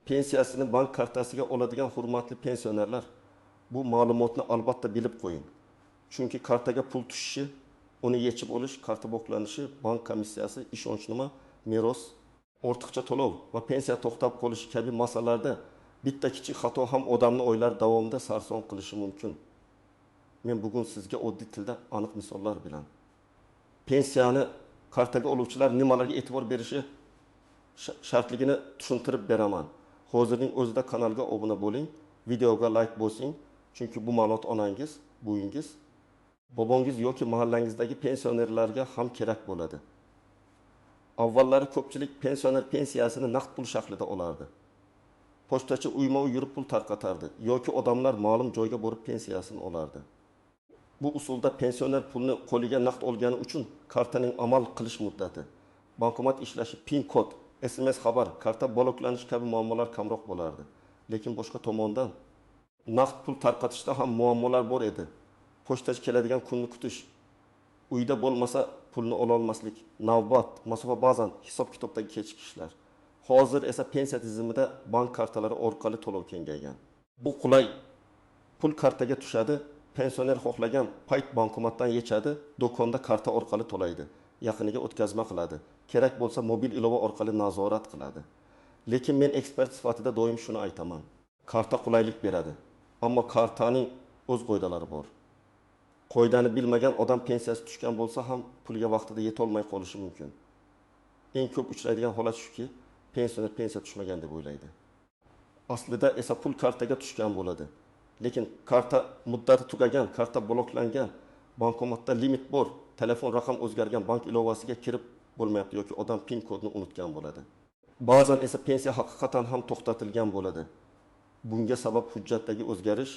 pensiyasini bank kartasiga oladigan hurmatli pensionerlar, bu ma'lumotni albatta bilib qo'ying. Chunki kartaga pul tushishi, uni yechib olish, karta bloklanishi, bank komissiyasi, ishonchnoma, meros, ortiqcha to'lov va pensiya to'xtab qolishi kabi masalalarda bitta kichik xato ham odamni o'ylar davomida sarson qilishi mumkin. Men bugun sizga oddiy tilda aniq misollar bilan pensiyani kartaga oluvchilar nimalarga e'tibor berishi shartligini tushuntirib beraman. Hozirning o'zida kanalga obuna bo'ling, videoga like bosing, chunki bu ma'lumot onangiz, buyingiz, bobongiz yoki mahallangizdagi pensionerlarga ham kerak bo'ladi. Avvallari ko'pchilik pensioner pensiyasini naqd pul shaklida olardi. Pochtachi uyma-uy yurib pul tarqatardi yoki odamlar ma'lum joyga borib pensiyasini olardi. Bu usulda pensioner pulni qo'liga naqd olgani uchun kartaning amal qilish muddati, bankomat ishlashi, pin kod, SMS xabar, karta bloklanishi kabi muammolar kamroq bo'lardi. Lekin boshqa tomondan naqd pul tarqatishda ham muammolar bor edi. Pochtachi keladigan kunni kutish, uyda bo'lmasa pulni ola olmaslik, navbat, masofa, ba'zan hisob-kitobdagi kechikishlar. Hozir esa pensiya tizimida bank kartalari orqali to'lov kengaygan. Bu qulay. Pul kartaga tushadi, pensioner xohlagan payt bankomatdan yechadi, do'konda karta orqali to'laydi, yaqiniga o'tkazma qiladi, kerak bo'lsa mobil ilova orqali nazorat qiladi. Lekin men ekspert sifatida doim shuni aytaman. Karta qulaylik beradi, ammo kartaning o'z qoidalari bor. Qoidani bilmagan odam pensiyasi tushgan bo'lsa ham pulga vaqtida yeta olmay qolishi mumkin. Eng ko'p uchraydigan holat shuki, pensioner pensiya tushmagan deb o'ylaydi. Aslida esa pul kartaga tushgan bo'ladi. Lekin karta muddati tugagan, karta bloklangan, bankomatda limit bor, telefon raqam o'zgargan, bank ilovasiga kirib bo'lmayapti yoki odam pin kodni unutgan bo'ladi. Ba'zan esa pensiya haqiqatan ham to'xtatilgan bo'ladi. Bunga sabab hujjatdagi o'zgarish,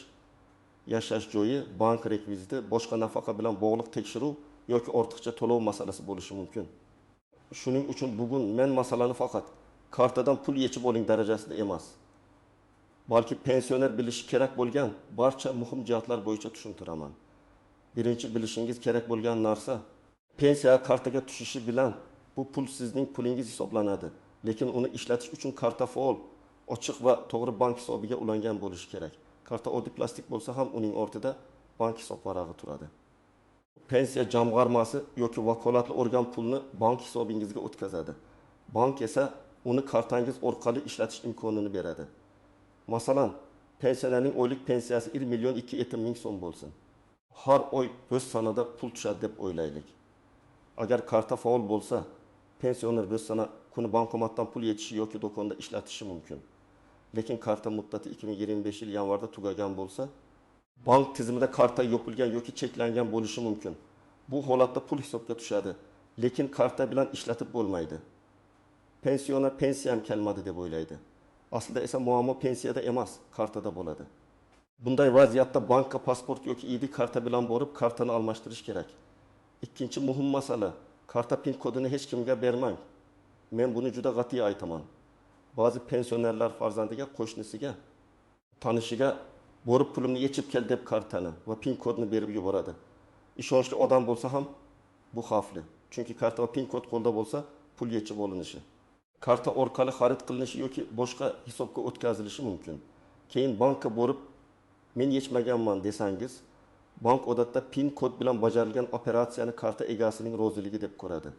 yashash joyi, bank rekviziti, boshqa nafaqa bilan bog'liq tekshiruv yoki ortiqcha to'lov masalasi bo'lishi mumkin. Shuning uchun bugun men masalani faqat kartadan pul yechib oling darajasida emas, balki pensioner bilishi kerak bo'lgan barcha muhim jihatlar bo'yicha tushuntiraman. Birinchi bilishingiz kerak bo'lgan narsa, pensiya kartaga tushishi bilan bu pul sizning pulingiz hisoblanadi, lekin uni ishlatish uchun karta faol, ochiq va to'g'ri bank hisobiga ulangan bo'lishi kerak. Karta oddiy plastik bo'lsa ham uning ortida bank hisob varag'i turadi. Pensiya jamg'armasi yoki vakolatli organ pulni bank hisobingizga o'tkazadi. Bank esa uni kartangiz orqali ishlatish imkonini beradi. Masalan, pensionerning oylik pensiyasi 1 million 250 ming so'm bo'lsin. Har oy o'z sanada pul tushadi deb o'ylaylik. Agar karta faol bo'lsa, pensioner o'z sana kuni bankomatdan pul yechishi yoki do'konda ishlatishi mumkin. Lekin karta muddati 2025 yil yanvarda tugagan bo'lsa, bank tizimida karta yopilgan yoki cheklangan bo'lishi mumkin. Bu holatda pul hisobga tushadi, lekin karta bilan ishlatib bo'lmaydi. Pensioner pensiyam kelmadi deb o'ylaydi. Aslida esa muammo pensiyada emas, kartada bo'ladi. Bunday vaziyatda bankka pasport yoki ID karta bilan borib kartani almashtirish kerak. Ikkinchi muhim masala, karta pin kodini hech kimga bermang. Men buni juda qat'iy aytaman. Ba'zi pensionerlar farzandiga, qo'shnisiga, tanishiga borib pulimni yechib kel deb kartani va pin kodni berib yuboradi. Ishonchli odam bo'lsa ham bu xavfli. Chunki karta va pin kod qo'lda bo'lsa, pul yechib olinishi, karta orqali xarid qilinishi yoki boshqa hisobga o'tkazilishi mumkin. Keyin bankka borib, men yechmaganman desangiz, bank odatda pin kod bilan bajarilgan operatsiyani karta egasining roziligi deb ko'radi.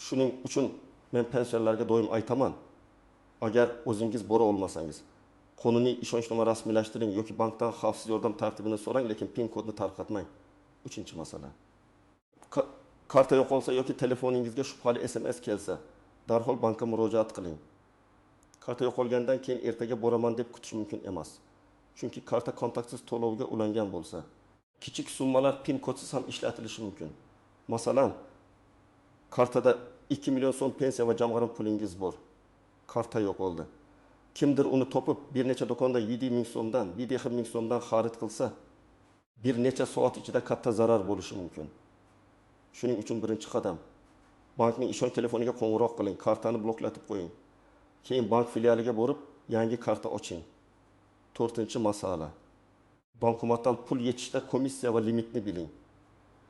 Shuning uchun men pensionerlarga doim aytaman, agar o'zingiz bora olmasangiz, qonuniy ishonchnoma rasmiylashtiring yoki bankdan xavfsiz yordam tartibini so'rang, lekin pin kodni tarqatmang. Uchinchi masala. Karta yo'qolsa yoki telefoningizga shubhali SMS kelsa, darhol bankka murojaat qiling. Karta yo'qolgandan keyin ertaga boraman deb kutish mumkin emas. Chunki karta kontaktsiz to'lovga ulangan bo'lsa, kichik summalar pin kodsiz ham ishlatilishi mumkin. Masalan, kartada 2 million so'm pensiya va jamg'arma pulingiz bor. Karta yo'qoldi. Kimdir uni topib, bir necha do'konda 7 ming so'mdan, 7 ming so'mdan xarid qilsa, bir necha soat ichida katta zarar bo'lishi mumkin. Shuning uchun birinchi qadam, bankning ishonch telefoniga qo'ng'iroq qiling, kartani bloklatib qo'ying. Keyin bank filialiga borib, yangi karta oching. 4-masala. Bankomatdan pul yechishda komissiya va limitni biling.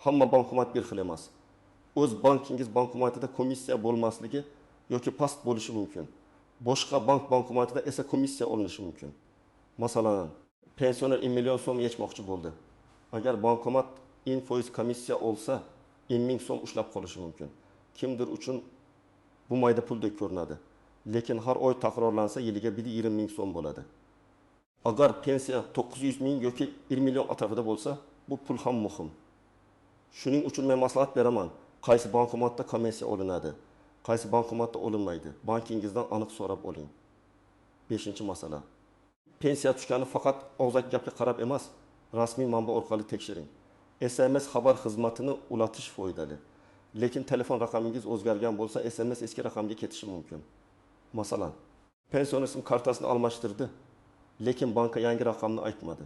Hamma bankomat bir xil emas. O'z bankingiz bankomatida komissiya bo'lmasligi yoki past bo'lishi mumkin. Boshqa bankomatida esa komissiya olinishi mumkin. Masalan, pensioner 1 million so'm yechmoqchi bo'ldi. Agar bankomat infoiz komissiya olsa, 1 ming so'm ushlab qolishi mumkin. Kimdir uchun bu mayda puldek ko'rinadi. Lekin har oy takrorlansa yiliga 120 ming so'm bo'ladi. Agar pensiya 900 ming yoki 1 million atrofida bo'lsa, bu pul ham muhim. Shuning uchun men maslahat beraman. Qaysi bankomatda komissiya olinadi, qaysi bankomatda olinmaydi. Bankingizdan aniq so'rab oling. 5-masala. Pensiya tushgani faqat og'zaki gapga qarab emas, rasmiy manba orqali tekshiring. SMS xabar xizmatini ulatish foydali. Lekin telefon raqamingiz o'zgargan bo'lsa, SMS eski raqamga ketishi mumkin. Masalan, pensioner sim kartasini almashtirdi, lekin banka yangi raqamni aytmadi.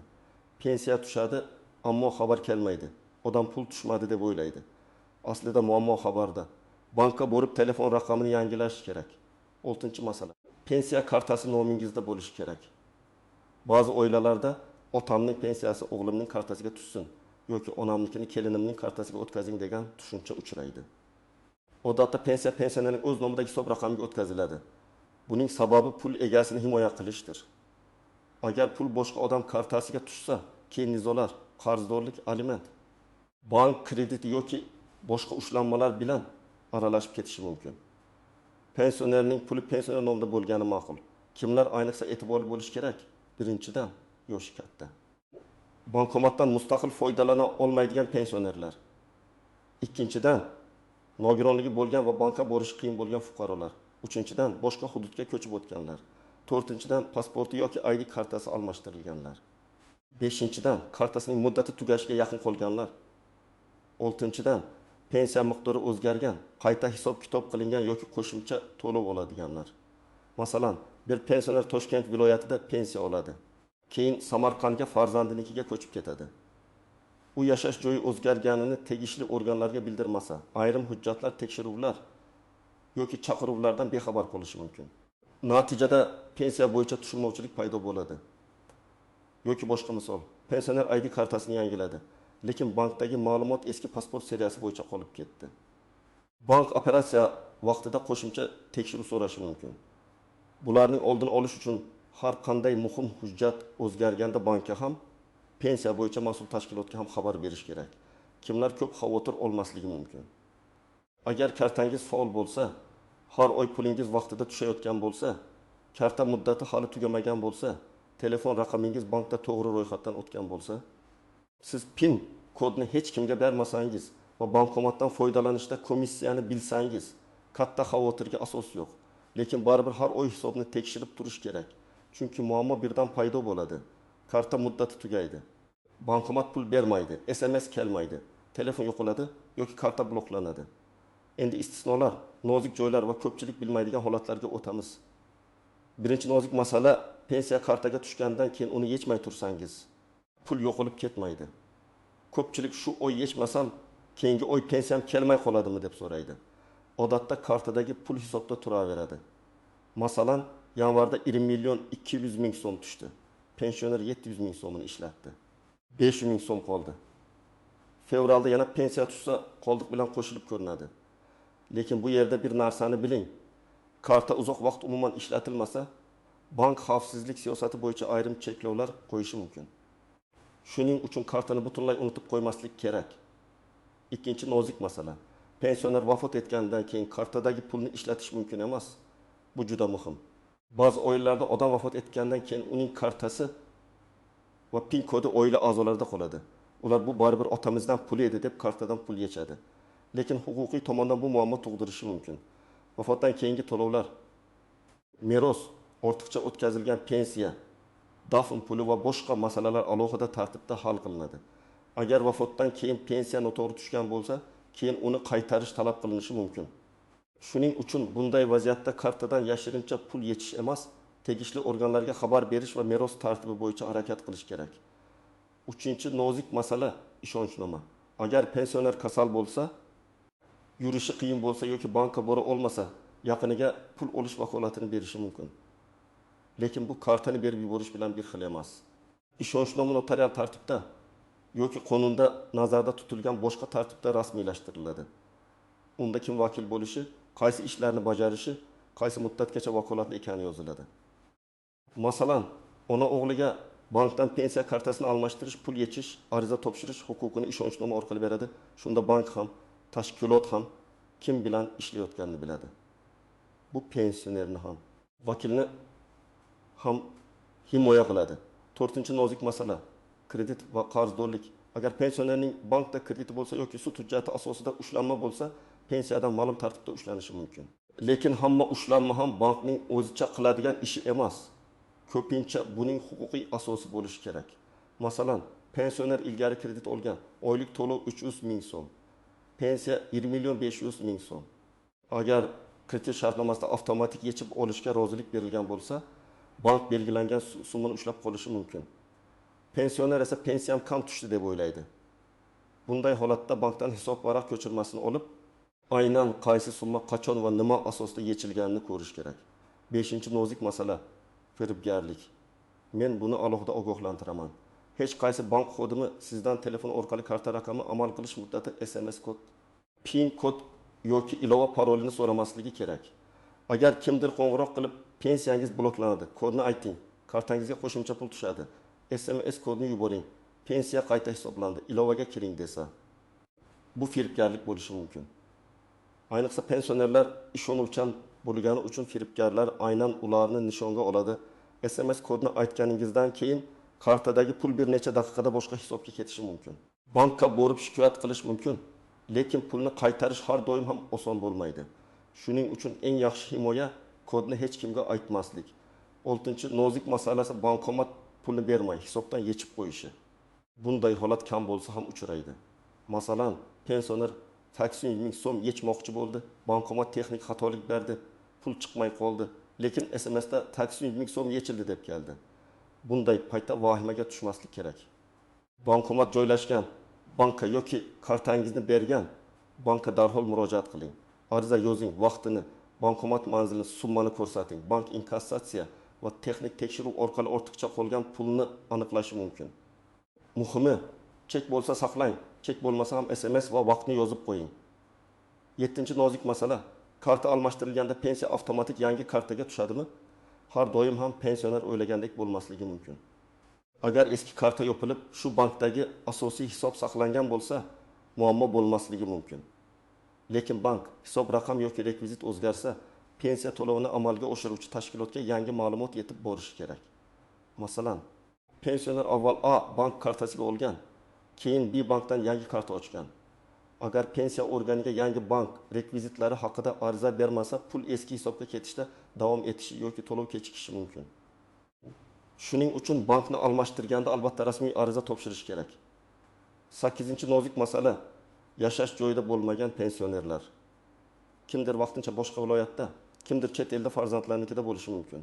Pensiya tushadi, ammo xabar kelmaydi. Odam pul tushmadi deb o'ylaydi. Aslida muammo xabarda. Banka borib telefon raqamini yangilash kerak. 6-masala. Pensiya kartasi nomingizda bo'lishi kerak. Ba'zi oilalarda otamning pensiyasi o'g'limning kartasiga tushsin yoki onamnikini kelinimning kartasiga o'tkazing degan tushuncha uchraydi. Odatda pensionerning o'z nomidagi hisob raqamiga o'tkaziladi. Buning sababi pul egasini himoya qilishdir. Agar pul boshqa odam kartasiga tushsa, keyin nizolar, qarzdorlik, aliment, bank krediti yoki boshqa ushlanmalar bilan aralashib ketishi mumkin. Pensionerning puli pensioner nomida bo'lgani ma'qul. Kimlar ayniqsa e'tiborli bo'lish kerak? Birinchidan, yoshi katta. Bankomatdan mustaqil foydalana olmaydigan pensionerlar. Ikkinchidan, nogironligi bo'lgan va bankka borishi qiyin bo'lgan fuqarolar. Uchinchidan, boshqa hududga ko'chib o'tganlar. To'rtinchidan, pasporti yoki ID kartasi almashtirilganlar. Beshinchidan, kartasining muddati tugashiga yaqin qolganlar. Oltinchidan, pensiya miqdori o'zgargan, qayta hisob-kitob qilingan yoki qo'shimcha to'lov oladiganlar. Masalan, bir pensioner Toshkent viloyatida pensiya oladi. Keyin Samarqandga farzandinikiga ko'chib ketadi. U yashash joyi o'zgarganini tegishli organlarga bildirmasa, ayrim hujjatlar, tekshiruvlar yoki chaqiruvlardan bexabar qolishi mumkin. Natijada pensiya bo'yicha tushunmovchilik paydo bo'ladi. Yoki boshqa misol, pensioner ID kartasini yangiladi, lekin bankdagi ma'lumot eski pasport seriyasi bo'yicha qolib ketdi. Bank operatsiya vaqtida qo'shimcha tekshiruv so'rashi mumkin. Bularning oldini olish uchun har qanday muhim hujjat o'zgarganda bankka ham, pensiya bo'yicha mas'ul tashkilotga ham xabar berish kerak. Kimlar ko'p xavotir olmasligi mumkin. Agar kartangiz faol bo'lsa, har oy pulingiz vaqtida tushayotgan bo'lsa, karta muddati hali tugamagan bo'lsa, telefon raqamingiz bankda to'g'ri ro'yxatdan o'tgan bo'lsa, siz PIN kodni hech kimga bermasangiz va bankomatdan foydalanishda komissiyani bilsangiz, katta xavotirga asos yo'q. Lekin baribir har oy hisobni tekshirib turish kerak. Chunki muammo birdan paydo bo'ladi. Karta muddati tugaydi. Bankomat pul bermaydi, SMS kelmaydi, telefon yo'qoladi yoki karta bloklanadi. Endi istisnolar, nozik joylar va ko'pchilik bilmaydigan holatlarga o'tamiz. Birinchi nozik masala, pensiya kartaga tushgandan keyin uni yechmay tursangiz, pul yo'qolib ketmaydi. Ko'pchilik shu oy yechmasam, keyingi oy pensiyam kelmay qoladimi deb so'raydi. Odatda kartadagi pul hisobda turaveradi. Masalan, yanvarda 20 million 200 ming so'm tushdi. Pensioner 700 ming so'mini ishlatdi. 500 ming so'm qoldi. Fevralda yana pensiya tushsa, qoldiq bilan qo'shilib ko'rinadi. Lekin bu yerda bir narsani biling. Karta uzoq vaqt umuman ishlatilmasa, bank xavfsizlik siyosati bo'yicha ayrim cheklovlar qo'yishi mumkin. Shuning uchun kartani butunlay unutib qo'ymaslik kerak. Ikkinchi nozik masala. Pensioner vafot etgandan keyin kartadagi pulni ishlatish mumkin emas. Bu juda muhim. Ba'zi oilalarda odam vafot etgandan keyin uning kartasi va PIN kodi oila a'zolarida qoladi. Ular bu baribir otamizdan pul edi deb kartadan pul yechadi. Lekin huquqiy tomondan bu muammo tug'dirishi mumkin. Vafotdan keyingi to'lovlar, meros, ortiqcha o'tkazilgan pensiya, dafn puli va boshqa masalalar alohida tartibda hal qilinadi. Agar vafotdan keyin pensiya noto'g'ri tushgan bo'lsa, keyin uni qaytarish talab qilinishi mumkin. Shuning uchun bunday vaziyatda kartadan yashirincha pul yechish emas, tegishli organlarga xabar berish va meros tartibi bo'yicha harakat qilish kerak. Uchinchi nozik masala ishonchnoma. Agar pensioner kasal bo'lsa, yurishi qiyin bo'lsa yoki bankka bora olmasa, yaqiniga pul olish vakolatini berishi mumkin. Lekin bu kartani berib yuborish bilan bir xil emas. Ishonchnoma notarial tartibda yoki qonunda nazarda tutilgan boshqa tartibda rasmiylashtiriladi. Unda kim vakil bo'lishi, qaysi ishlarni bajarishi, qaysi muddatgacha vakolatli ekani yoziladi. Masalan, ona o'g'liga bankdan pensiya kartasini almashtirish, pul yechish, ariza topshirish huquqini ishonchnoma orqali beradi. Shunda bank ham, tashkilot ham kim bilan ishlayotganini biladi. Bu pensionerni ham, vakilni ham himoya qiladi. 4-nozik masala kredit va qarzdorlik. Agar pensionerning bankda krediti bo'lsa yoki sud hujjati asosida ushlanma bo'lsa, pensiyadan ma'lum tartibda ushlanishi mumkin. Lekin hamma ushlanma ham bankning o'zicha qiladigan ishi emas. Ko'pincha buning huquqiy asosi bo'lishi kerak. Masalan, pensioner ilgari kredit olgan, oylik to'lov 300 ming so'm, pensiya 20 million 500 ming so'm. Agar kredit shartnomasida avtomatik yechib olishga rozilik berilgan bo'lsa, bank belgilangan summani ushlab qolishi mumkin. Pensioner esa pensiyam kam tushdi deb o'ylaydi. Bunday holatda bankdan hisob varaq ko'chirmasini olib, aynan qaysi summa qachon va nima asosida yechilganini ko'rish kerak. 5-nozik masala firibgarlik. Men buni alohida ogohlantiraman. Hech qaysi bank xodimi sizdan telefon orqali karta raqami amal qilish muddati SMS kod, PIN kod yoki ilova parolini so'ramasligi kerak. Agar kimdir qo'ng'iroq qilib pensiyangiz bloklanadi, kodni ayting, kartangizga qo'shimcha pul tushadi, SMS kodni yuboring, pensiya qayta hisoblandi, ilovaga kiring desa, bu firibgarlik bo'lishi mumkin. Ayniqsa pensionerlar ishonuvchan bo'lgani uchun firibgarlar aynan ularni nishonga oladi. SMS kodni aytganingizdan keyin kartadagi pul bir necha daqiqada boshqa hisobga ketishi mumkin. Bankka borib shikoyat qilish mumkin, lekin pulni qaytarish har doim ham oson bo'lmaydi. Shuning uchun eng yaxshi himoya kodni hech kimga aytmaslik. 6-nozik masalasi bankomat pulni bermay hisobdan yechib qo'yishi. Bunday holat kam bo'lsa ham uchraydi. Masalan, pensioner 80 ming so'm yechmoqchi bo'ldi, bankomat texnik xatolik berdi, pul chiqmay qoldi, lekin SMSda 80 ming so'm yechildi deb keldi. Bunday paytda vahimaga tushmaslik kerak. Bankomat joylashgan bankka yoki kartangizni bergan bankka darhol murojaat qiling. Ariza yozing, vaqtini, bankomat manzilini, summani ko'rsating. Bank inkassatsiya va texnik tekshiruv orqali ortiqcha qolgan pulni aniqlashi mumkin. Muhimi, chek bo'lsa saqlang, chek bo'lmasa ham SMS va vaqtni yozib qo'ying. 7-nozik masala, karta almashtirilganda pensiya avtomatik yangi kartaga tushadimi? Har doim ham pensioner o'ylagandek bo'lmasligi mumkin. Agar eski karta yopilib, shu bankdagi asosiy hisob saqlangan bo'lsa, muammo bo'lmasligi mumkin. Lekin bank hisob raqam yoki rekvizit o'zgarsa, pensiya to'lovini amalga oshiruvchi tashkilotga yangi ma'lumot yetib borishi kerak. Masalan, pensioner avval A bank kartasiga olgan, keyin B bankdan yangi karta ochgan. Agar pensiya organiga yangi bank rekvizitlari haqida ariza bermasa, pul eski hisobga ketishda davom etishi yoki to'lov kechikishi mumkin. Shuning uchun bankni almashtirganda albatta rasmiy ariza topshirish kerak. 8-nozik masala, yashash joyida bo'lmagan pensionerlar. Kimdir vaqtincha boshqa viloyatda, kimdir chet elda farzandlarnikida bo'lishi mumkin.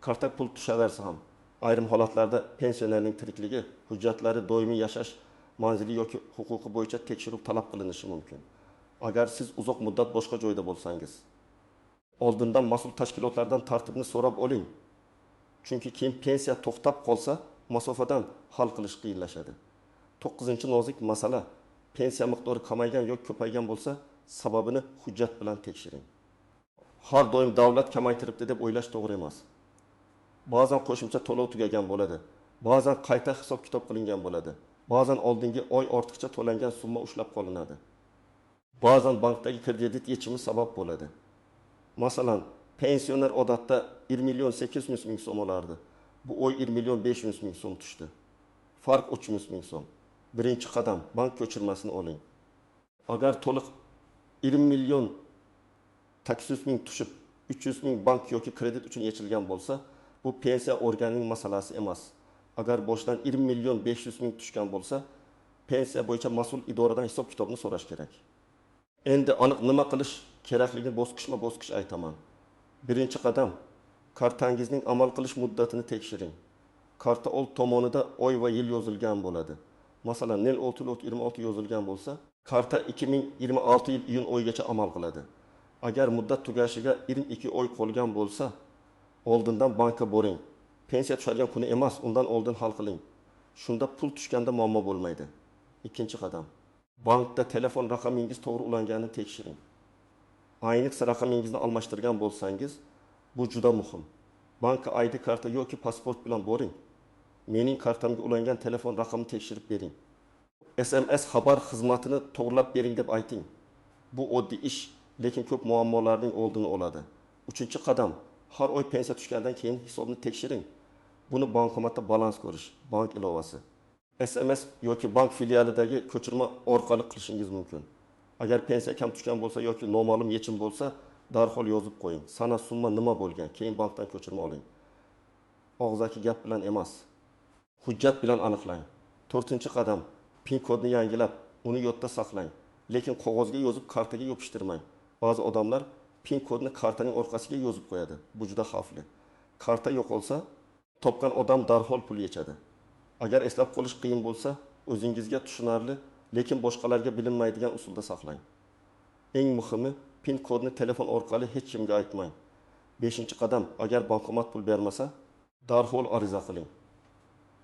Karta pul tushaversa ham, ayrim holatlarda pensionerning tirikligi, hujjatlari, doimiy yashash manzili yoki huquqi bo'yicha tekshiruv talab qilinishi mumkin. Agar siz uzoq muddat boshqa joyda bo'lsangiz, oldindan mas'ul tashkilotlardan tartibni so'rab oling. Chunki keyin pensiya to'xtab qolsa, masofadan hal qilish qiyinlashadi. 9-nozik masala, pensiya miqdori kamaygan yoki ko'paygan bo'lsa, sababini hujjat bilan tekshiring. Har doim davlat kamaytiribdi deb o'ylash to'g'ri emas. Ba'zan qo'shimcha to'lov tugagan bo'ladi, ba'zan qayta hisob-kitob qilingan bo'ladi, ba'zan oldingi oy ortiqcha to'langan summa ushlab qolinadi. Ba'zan bankdagi kredit yechimi sabab bo'ladi. Masalan, pensioner odatda 1 million 800 ming so'm olardi. Bu oy 1 million 500 ming so'm tushdi. Farq 300 ming so'm. Birinchi qadam, bank ko'chirmasini oling. Agar to'liq 20 million 800 ming tushib, 300 ming bank yoki kredit uchun yechilgan bo'lsa, bu pensiya organining masalasi emas. Agar boshdan 20 million 500 ming tushgan bo'lsa, pensiya bo'yicha mas'ul idoradan hisob-kitobni so'rash kerak. Endi aniq nima qilish kerakligini bosqichma-bosqich aytaman. Birinchi qadam, kartangizning amal qilish muddatini tekshiring. Karta old tomonida oy va yil yozilgan bo'ladi. Masalan, 06/26 yozilgan bo'lsa, karta 2026 yil iyun oyigacha amal qiladi. Agar muddat tugashiga 22 oy qolgan bo'lsa, oldindan bankka boring. Pensiya tushadigan kuni emas, undan oldin hal qiling. Shunda pul tushganda muammo bo'lmaydi. Ikkinchi qadam, bankda telefon raqamingiz to'g'ri ulanganini tekshiring. Ayniqsa raqamingizni almashtirgan bo'lsangiz, bu juda muhim. Banka ID karta yoki pasport bilan boring. Mening kartamga ulangan telefon raqamini tekshirib bering. SMS xabar xizmatini to'g'rilab bering deb ayting. Bu oddiy ish, lekin ko'p muammolarning oldini oladi. 3-qadam, har oy pensiya tushgandan keyin hisobni tekshiring. Buni bankomatda balans ko'rish, bank ilovasi. SMS yoki bank filialidagi ko'chirma orqali qilishingiz mumkin. Agar pensiya kam tushgan bo'lsa yoki noma'lum yechim bo'lsa, darhol yozib qo'ying. Sana summa nima bo'lgan, keyin bankdan ko'chirma oling. Og'zaki gap bilan emas, hujjat bilan aniqlang. 4-qadam, PIN kodni yangilab, uni yodda saqlang. Lekin qog'ozga yozib kartaga yopishtirmang. Ba'zi odamlar PIN kodni kartaning orqasiga yozib qo'yadi. Bu juda xavfli. Karta yo'qolsa, topgan odam darhol pul yechadi. Agar eslab qolish qiyin bo'lsa, o'zingizga tushunarli, lekin boshqalarga bilinmaydigan usulda saqlang. Eng muhimi, PIN kodni telefon orqali hech kimga aytmang. 5-qadam, agar bankomat pul bermasa, darhol ariza qiling.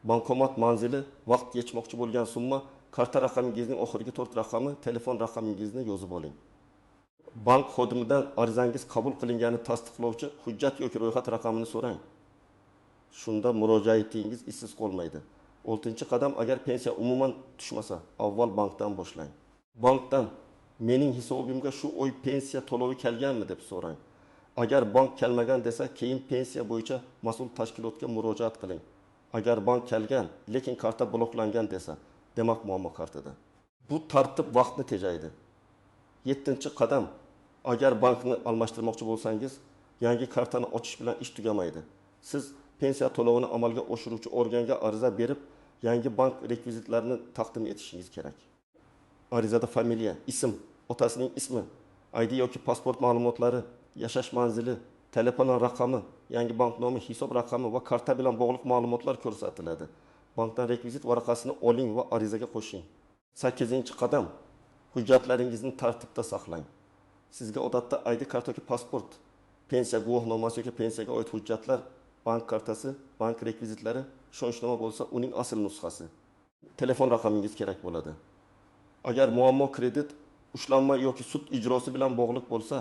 Bankomat manzili, vaqt yechmoqchi bo'lgan summa, karta raqamingizning oxirgi 4 raqami, telefon raqamingizni yozib oling. Bank xodimidan arizangiz qabul qilinganini tasdiqlovchi hujjat yoki ro'yxat raqamini so'rang. Shunda murojaatingiz izsiz qolmaydi. 6-qadam, agar pensiya umuman tushmasa, avval bankdan boshlang. Bankdan mening hisobimga shu oy pensiya to'lovi kelganmi deb so'rang. Agar bank kelmagan desa, keyin pensiya bo'yicha mas'ul tashkilotga murojaat qiling. Agar bank kelgan, lekin karta bloklangan desa, demak muammo kartada. Bu tartib vaqtni tejaydi. 7-qadam, agar bankni almashtirmoqchi bo'lsangiz, yangi kartani ochish bilan ish tugamaydi. Siz pensiya to'lovini amalga oshiruvchi organga ariza berib, yangi bank rekvizitlarini taqdim etishingiz kerak. Arizada familiya, ism, otasining ismi, ID yoki pasport ma'lumotlari, yashash manzili, telefon raqami, yangi bank nomi, hisob raqami va karta bilan bog'liq ma'lumotlar ko'rsatiladi. Bankdan rekvizit varaqasini oling va arizaga qo'shing. 8-qadam, hujjatlaringizni tartibda saqlang. Sizga odatda ID karta yoki pasport, pensiya guvohnomasi yoki pensiyaga oid hujjatlar, bank kartasi, bank rekvizitlari, ishonchnoma bo'lsa, uning asl nusxasi. Telefon raqamingiz kerak bo'ladi. Agar muammo kredit, ushlanma yoki sud ijrosi bilan bog'liq bo'lsa,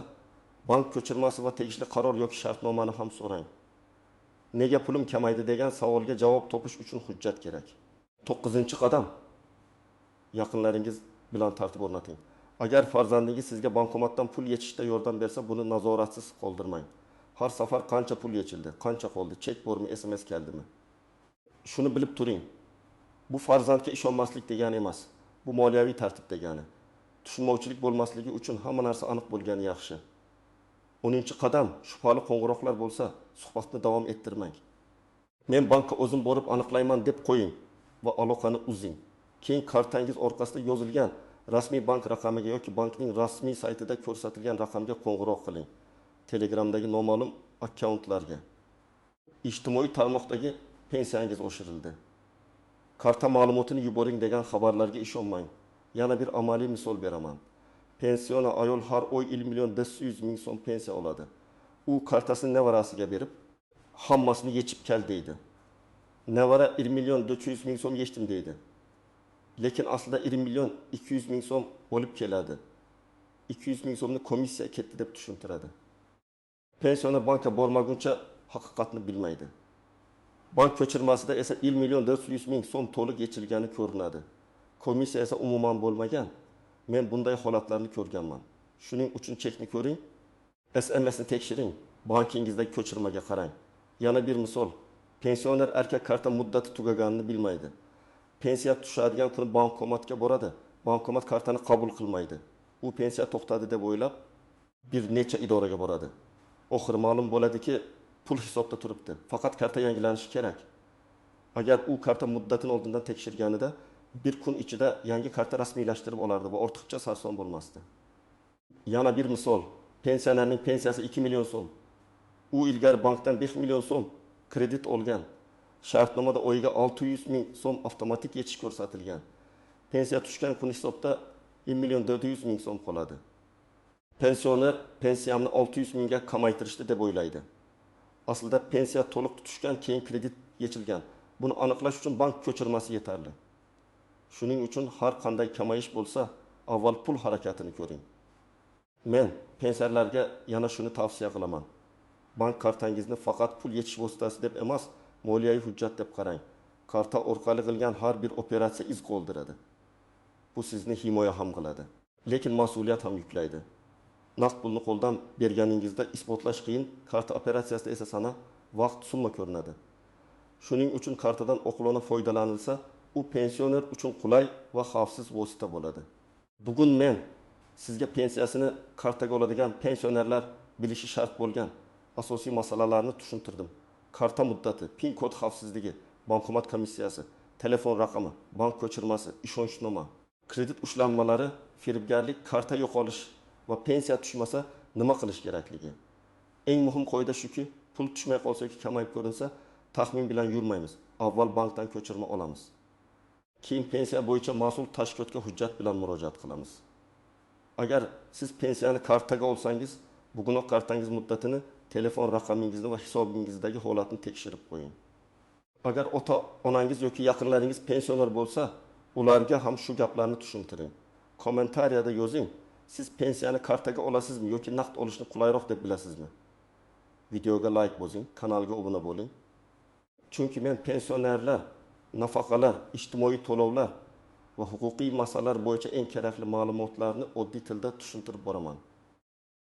bank ko'chirmasi va tegishli qaror yoki shartnomani ham so'rang. Nega pulim kamaydi degan savolga javob topish uchun hujjat kerak. 9-qadam, yaqinlaringiz bilan tartib o'rnating. Agar farzandingiz sizga bankomatdan pul yechishda yordam bersa, buni nazoratsiz qoldirmang. Har safar qancha pul yechildi, qancha qoldi, chek bormi, SMS keldimi? Shuni bilib turing. Bu farzandga ishonmaslik degani emas. Bu moliyaviy tartib degani. Tushunmovchilik bo'lmasligi uchun hamma narsa aniq bo'lgani yaxshi. 10-qadam, shubhali qo'ng'iroqlar bo'lsa, suhbatni davom ettirmang. Men bankka o'zim borib aniqlayman deb qo'ying va aloqani uzing. Keyin kartangiz orqasida yozilgan rasmiy bank raqamiga yoki bankning rasmiy saytida ko'rsatilgan raqamga qo'ng'iroq qiling. Telegramdagi noma'lum akkauntlarga. Ijtimoiy tarmoqdagi pensiyangiz oshirildi. Karta ma'lumotini yuboring degan xabarlarga ishonmang. Yana bir amaliy misol beraman. Pensiona ayol har oy 1.400.000 so'm pensiya oladi. U kartasini nevarasiga berib, hammasini yechib kel deydi. Nevara 1.400.000 so'm yechdim deydi. Lekin aslida 1.200.000 so'm olib keladi. 200.000 so'mni komissiya ketdi deb tushuntiradi. Pensiona banka bormaguncha haqiqatni bilmaydi. Bank ko'chirmasida esa 1.400.000 so'm to'liq yechilgani ko'rinadi. Komissiya esa umuman bo'lmagan. Men bunday holatlarni ko'rganman. Shuning uchun chekni ko'ring, SMSni tekshiring, bankingizdagi ko'chirmaga qarang. Yana bir misol, pensioner erkak karta muddati tugaganini bilmaydi. Pensiya tushadigan kuni bankomatga boradi. Bankomat kartani qabul qilmaydi. U pensiya to'xtadi deb o'ylab, bir necha idoraga boradi. Oxiri ma'lum bo'ladiki, pul hisobda turibdi. Faqat karta yangilanishi kerak. Agar u karta muddatini oldindan tekshirganida, bir kun ichida yangi karta rasmiylashtirib olardi va ortiqcha sarson bo'lmasdi. Yana bir misol, pensionerning pensiyasi 2 million so'm. U ilgari bankdan 5 million so'm kredit olgan. Shartnomada oyiga 600.000 so'm avtomatik yechish ko'rsatilgan. Pensiya tushgan kun hisobda 1.400.000 so'm qoladi. Pensioner pensiyamni 600.000 ga kamaytirishdi deb o'ylaydi. Aslida pensiya to'liq tushgan, keyin kredit yechilgan. Buni aniqlash uchun bank ko'chirmasi yetarli. Shuning uchun har qanday kamayish bo'lsa, avval pul harakatini ko'ring. Men pensiyalarga yana shuni tavsiya qilaman. Bank kartangizni faqat pul yechish vositasi deb emas, moliyaviy hujjat deb qarang. Karta orqali qilgan har bir operatsiya iz qoldiradi. Bu sizni himoya ham qiladi, lekin mas'uliyat ham yuklaydi. Naqd pulni qo'ldan berganingizda isbotlash qiyin, karta operatsiyasida esa sana vaqt, summa ko'rinadi. Shuning uchun kartadan oqilona foydalanilsa, u pensioner uchun qulay va xavfsiz vosita bo'ladi. Bugun men sizga pensiyasini kartaga oladigan pensionerlar bilishi shart bo'lgan asosiy masalalarni tushuntirdim. Karta muddati, PIN kod xavfsizligi, bankomat komissiyasi, telefon raqami, bank ko'chirmasi, ishonchnoma, kredit ushlanmalari, firibgarlik, karta yo'qolish va pensiya tushmasa nima qilish kerakligi. Eng muhim qoida shuki, pul tushmay qolsa yoki kamayib ko'rinsa, taxmin bilan yurmaymiz. Avval bankdan ko'chirma olamiz. Keyin pensiya bo'yicha mas'ul tashkilotga hujjat bilan murojaat qilamiz. Agar siz pensiyani kartaga olsangiz, bugunoq kartangiz muddatini, telefon raqamingizni va hisobingizdagi holatni tekshirib qo'ying. Agar ota-onangiz yoki yaqinlaringiz pensioner bo'lsa, ularga ham shu gaplarni tushuntiring. Kommentariyada yozing. Siz pensiyani kartaga olasizmi yoki naqd olishni qulayroq deb bilasizmi? Videoga like bosing, kanalga obuna bo'ling. Chunki men pensionerlar, nafaqalar, ijtimoiy to'lovlar va huquqiy masalalar bo'yicha eng kerakli ma'lumotlarni oddiy tilda tushuntirib boraman.